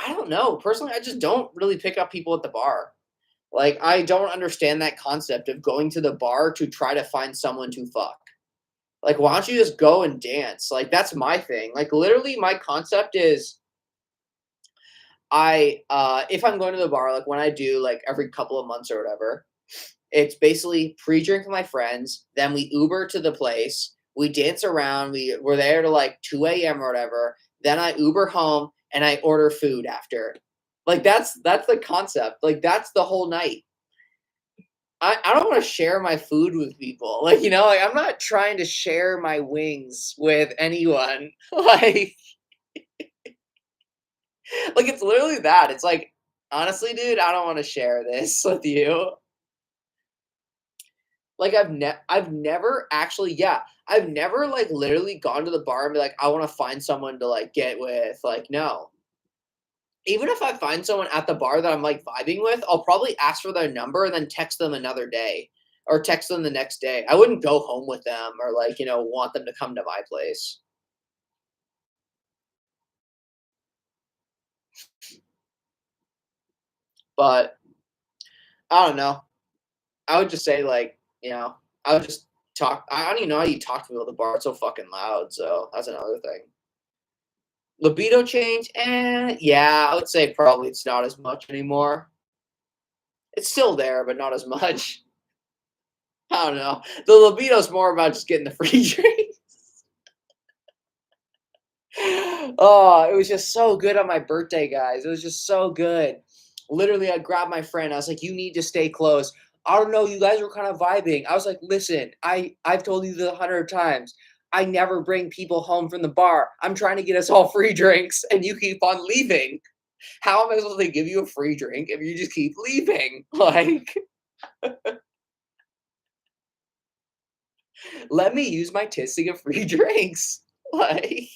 I don't know. Personally, I just don't really pick up people at the bar. Like, I don't understand that concept of going to the bar to try to find someone to fuck. Like, why don't you just go and dance? Like, that's my thing. Like, literally, my concept is if I'm going to the bar, like when I do, like every couple of months or whatever, it's basically pre-drink with my friends. Then we Uber to the place. We dance around. We're there to like 2 a.m. or whatever. Then I Uber home and I order food after. Like that's the concept. Like that's the whole night. I don't want to share my food with people. Like, like I'm not trying to share my wings with anyone. Like it's literally that. It's like, honestly, dude, I don't want to share this with you. Like I've never actually, yeah, I've never like literally gone to the bar and be like, I want to find someone to like get with. Like, no. Even if I find someone at the bar that I'm like vibing with, I'll probably ask for their number and then text them another day or text them the next day. I wouldn't go home with them or like, want them to come to my place. But I don't know. I would just say like, I would just talk. I don't even know how you talk to people at the bar. It's so fucking loud. So that's another thing. Libido change? Yeah, I would say probably it's not as much anymore. It's still there, but not as much. I don't know. The libido's more about just getting the free drinks. Oh, it was just so good on my birthday, guys. It was just so good. Literally, I grabbed my friend. I was like, "You need to stay close." I don't know. You guys were kind of vibing. I was like, "Listen, I've told you this 100 times. I never bring people home from the bar. I'm trying to get us all free drinks, and you keep on leaving. How am I supposed to give you a free drink if you just keep leaving? Like, let me use my tits to get free drinks." Like,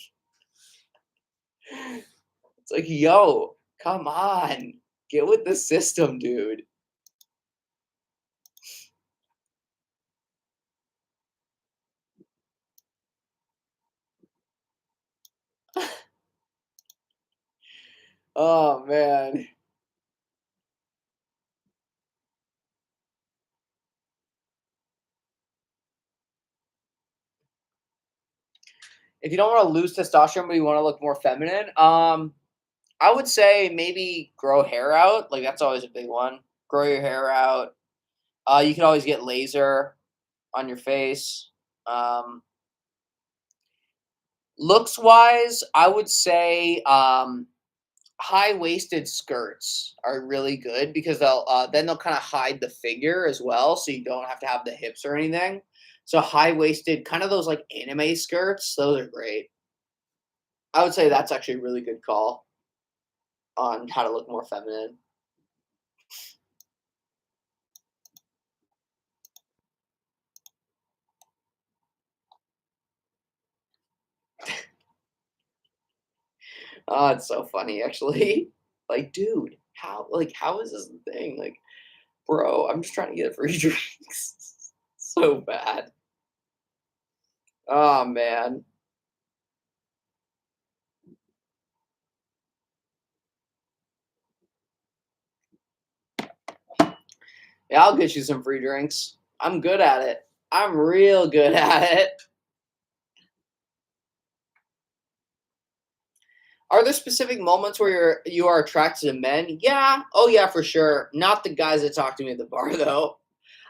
it's like, yo, come on, get with the system, dude. Oh man. If you don't want to lose testosterone, but you want to look more feminine, I would say maybe grow hair out. Like that's always a big one. Grow your hair out. You can always get laser on your face. Um, Looks wise, I would say high waisted skirts are really good because they'll kind of hide the figure as well, so you don't have to have the hips or anything. So high waisted, kind of those like anime skirts, those are great. I would say that's actually a really good call on how to look more feminine. Oh, it's so funny actually. Like, dude, how is this a thing? Like, bro, I'm just trying to get free drinks. So bad. Oh man. Yeah, I'll get you some free drinks. I'm good at it. I'm real good at it. Are there specific moments where you are attracted to men? Yeah. Oh yeah, for sure. Not the guys that talk to me at the bar though.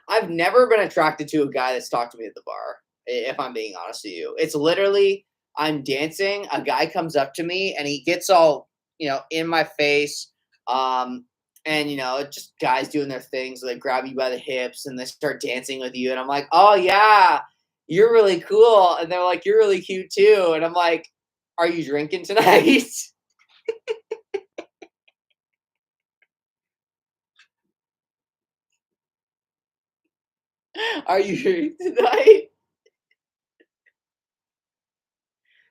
I've never been attracted to a guy that's talked to me at the bar, if I'm being honest with you. It's literally I'm dancing, a guy comes up to me and he gets all, in my face. Um, and just guys doing their things, they grab you by the hips and they start dancing with you. And I'm like, oh yeah, you're really cool. And they're like, you're really cute too. And I'm like, are you drinking tonight? Are you drinking tonight?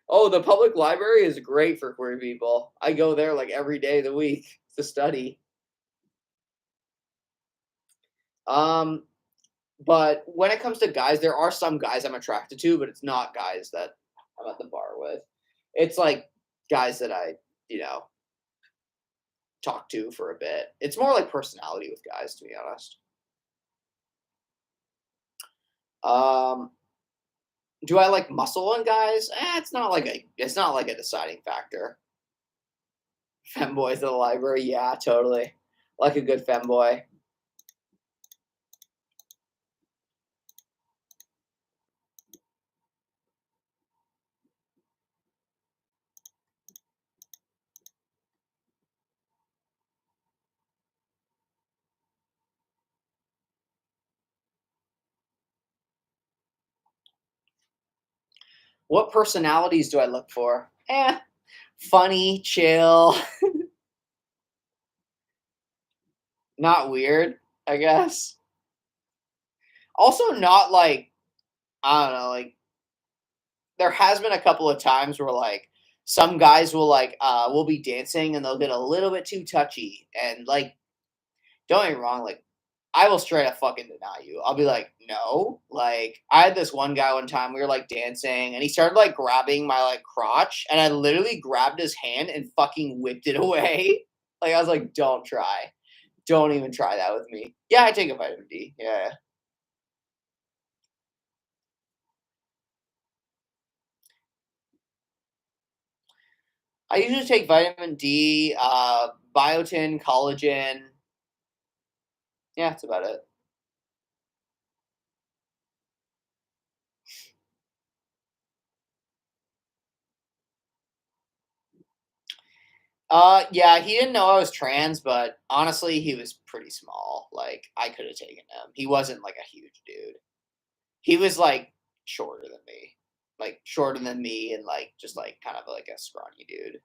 Oh, the public library is great for queer people. I go there like every day of the week to study. Um, but when it comes to guys, there are some guys I'm attracted to, but it's not guys that I'm at the bar with. It's like guys that I, you know, talk to for a bit. It's more like personality with guys, to be honest. Um, do I like muscle on guys? It's not like a deciding factor. Femboys at the library, yeah, totally. Like a good femboy. What personalities do I look for? Funny, chill, not weird, I guess. Also, not like I don't know, like there has been a couple of times where like some guys will be dancing and they'll get a little bit too touchy and like don't get me wrong, like I will straight up fucking deny you. I'll be like, no. Like I had this one guy one time, we were like dancing and he started like grabbing my like crotch and I literally grabbed his hand and fucking whipped it away. Like I was like, don't try. Don't even try that with me. Yeah, I take a vitamin D. Yeah. I usually take vitamin D, biotin, collagen. Yeah, that's about it. Yeah, he didn't know I was trans, but honestly, he was pretty small. Like, I could have taken him. He wasn't like a huge dude. He was like shorter than me, like shorter than me, and like just like kind of like a scrawny dude.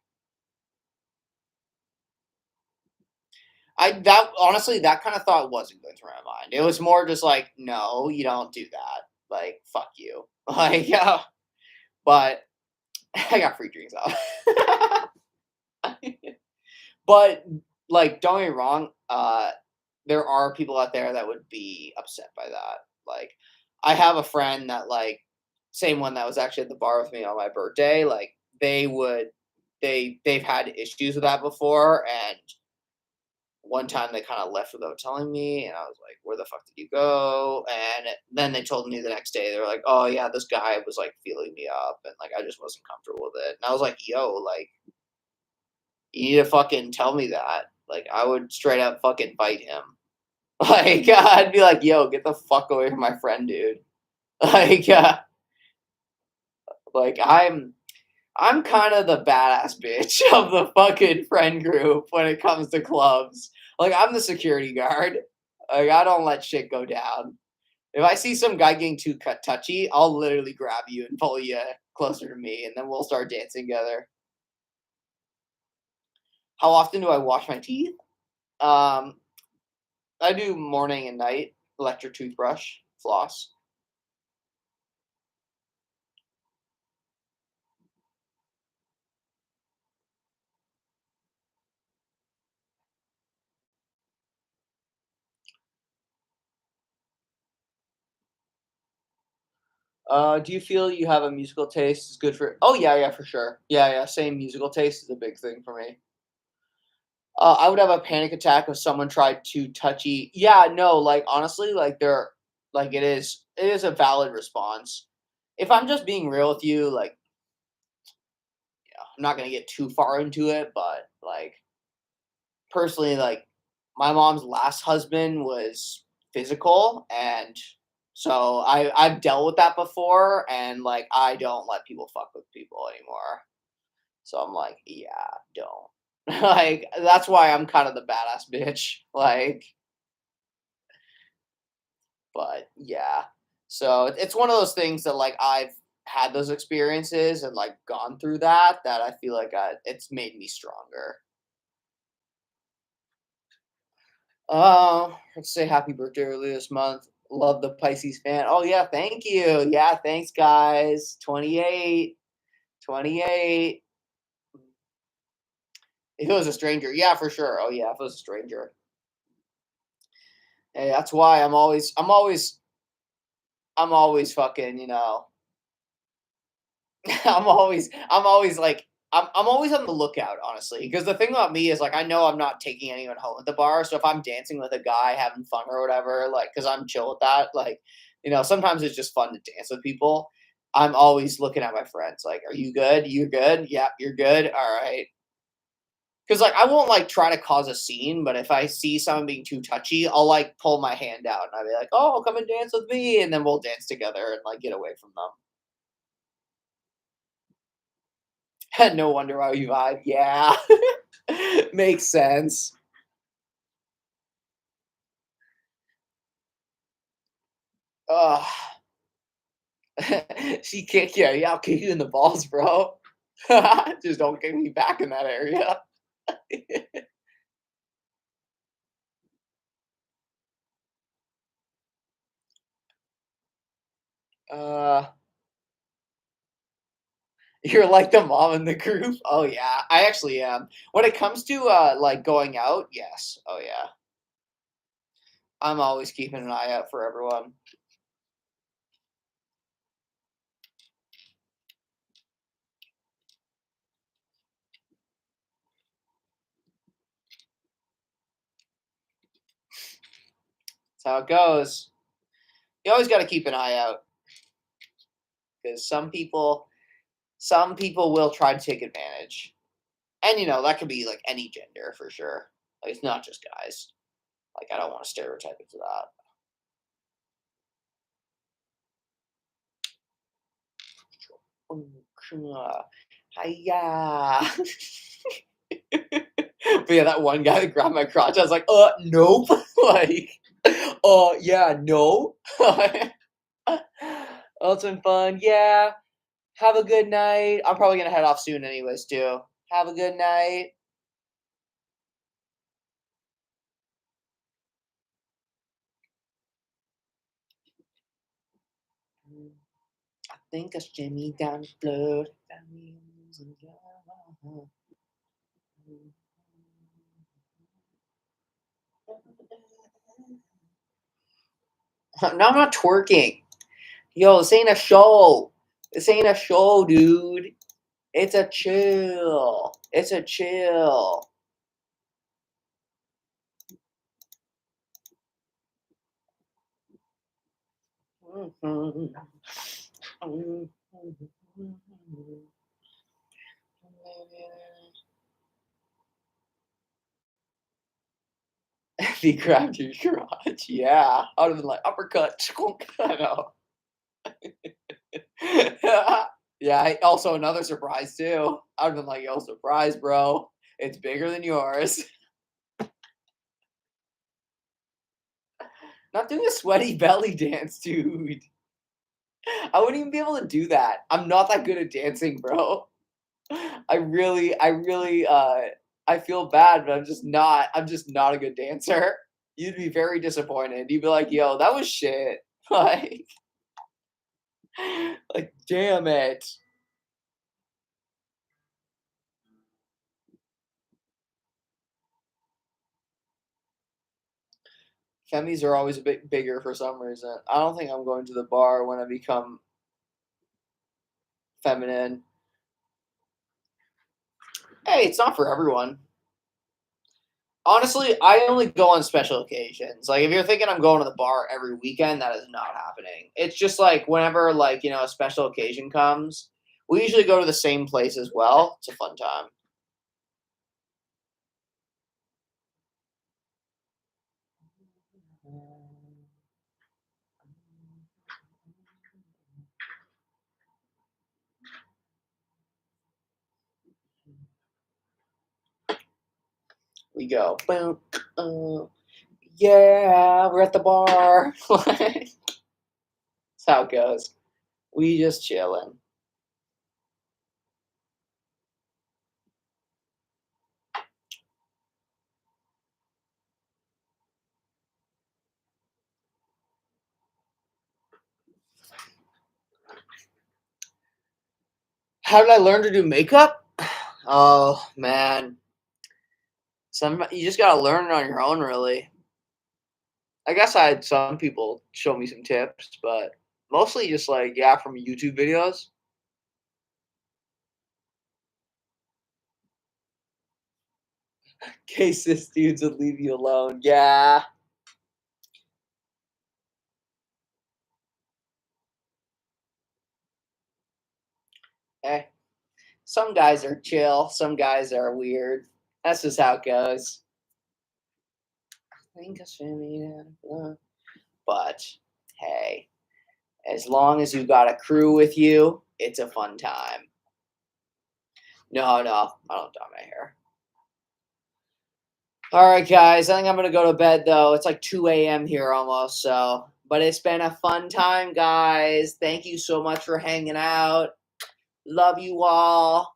I that honestly, that kind of thought wasn't going through my mind. It was more just like, no, you don't do that. Like, fuck you. Like, yeah. But I got free drinks out. But like, don't get me wrong. There are people out there that would be upset by that. Like, I have a friend that like, same one that was actually at the bar with me on my birthday. Like, they've had issues with that before, and one time they kind of left without telling me, and I was like, "Where the fuck did you go?" And then they told me the next day. They were like, "Oh yeah, this guy was like feeling me up, and like I just wasn't comfortable with it." And I was like, "Yo, like." You need to fucking tell me that. Like, I would straight up fucking fight him. Like, I'd be like, "Yo, get the fuck away from my friend, dude." Like, like I'm kind of the badass bitch of the fucking friend group when it comes to clubs. Like, I'm the security guard. Like, I don't let shit go down. If I see some guy getting too touchy, I'll literally grab you and pull you closer to me, and then we'll start dancing together. How often do I wash my teeth? Um, I do morning and night, electric toothbrush, floss. Do you feel you have a musical taste is good for Oh, yeah, yeah, for sure. Yeah, yeah, same musical taste is a big thing for me. I would have a panic attack if someone tried too touchy. Yeah, no, like, honestly, like, it is a valid response. If I'm just being real with you, like, I'm not gonna get too far into it, but, like, personally, like, my mom's last husband was physical, and so I've dealt with that before, and like I don't let people fuck with people anymore. So I'm like, yeah, don't. Like that's why I'm kind of the badass bitch. Like, but yeah. So it's one of those things that like I've had those experiences and like gone through that I feel like it's made me stronger. Let's say happy birthday early this month. Love the Pisces fan. Oh yeah, thank you. Yeah, thanks guys. 28. 28. If it was a stranger, yeah, for sure. Oh yeah, if it was a stranger. Hey, that's why I'm always fucking, I'm always like, I'm always on the lookout, honestly. Because the thing about me is like, I know I'm not taking anyone home at the bar. So if I'm dancing with a guy, having fun or whatever, like, because I'm chill with that, like, sometimes it's just fun to dance with people. I'm always looking at my friends, like, are you good? You good? Yeah, you're good. All right. Because like I won't like try to cause a scene, but if I see someone being too touchy, I'll like pull my hand out and I'll be like, "Oh, come and dance with me," and then we'll dance together and like get away from them. No wonder why you vibe. Yeah, makes sense. Ugh. She kick you. Yeah, I'll kick you in the balls, bro. Just don't kick me back in that area. uh, you're like the mom in the group. Oh yeah, I actually am. When it comes to like going out, yes. Oh yeah, I'm always keeping an eye out for everyone. That's how it goes. You always got to keep an eye out because some people will try to take advantage, and that could be like any gender for sure. Like it's not just guys. Like I don't want to stereotype it to that. Hiya. But yeah, that one guy that grabbed my crotch, I was like, nope. Like, yeah, no. Oh, it's been fun. Yeah. Have a good night. I'm probably gonna head off soon anyways too. Have a good night. I think a shimmy down the floor. No, I'm not twerking. Yo, this ain't a show. This ain't a show, dude. It's a chill. It's a chill. If he grabbed your crotch, yeah. I would have been like, uppercut. I know. Yeah, also another surprise too. I would have been like, yo, surprise, bro. It's bigger than yours. Not doing a sweaty belly dance, dude. I wouldn't even be able to do that. I'm not that good at dancing, bro. I feel bad, but I'm just not a good dancer. You'd be very disappointed. You'd be like, yo, that was shit. Like damn it. Femis are always a bit bigger for some reason. I don't think I'm going to the bar when I become feminine. Hey, it's not for everyone. Honestly, I only go on special occasions. Like if you're thinking I'm going to the bar every weekend, that is not happening. It's just like whenever like, a special occasion comes, we usually go to the same place as well. It's a fun time. We go, boom, yeah, we're at the bar. That's how it goes. We just chilling. How did I learn to do makeup? Oh man, you just gotta learn it on your own, really. I guess I had some people show me some tips, but mostly just like yeah, from YouTube videos. case this dudes would leave you alone. Yeah. Eh. Some guys are chill. Some guys are weird. That's just how it goes. I think it's but hey, as long as you got a crew with you, it's a fun time. No, I don't dye my hair. All right, guys. I think I'm gonna go to bed though. It's like 2 a.m. here almost. So, but it's been a fun time, guys. Thank you so much for hanging out. Love you all.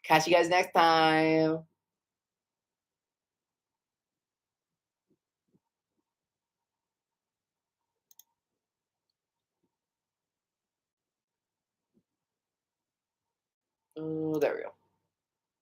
Catch you guys next time. Oh, there we go.